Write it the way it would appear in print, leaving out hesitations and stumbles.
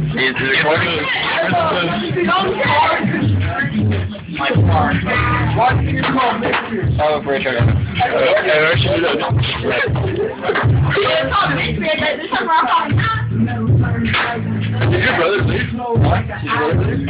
Is it recording? My car. What do you call pictures? Oh, for a turn. Did your brother leave? What? Did your brother leave?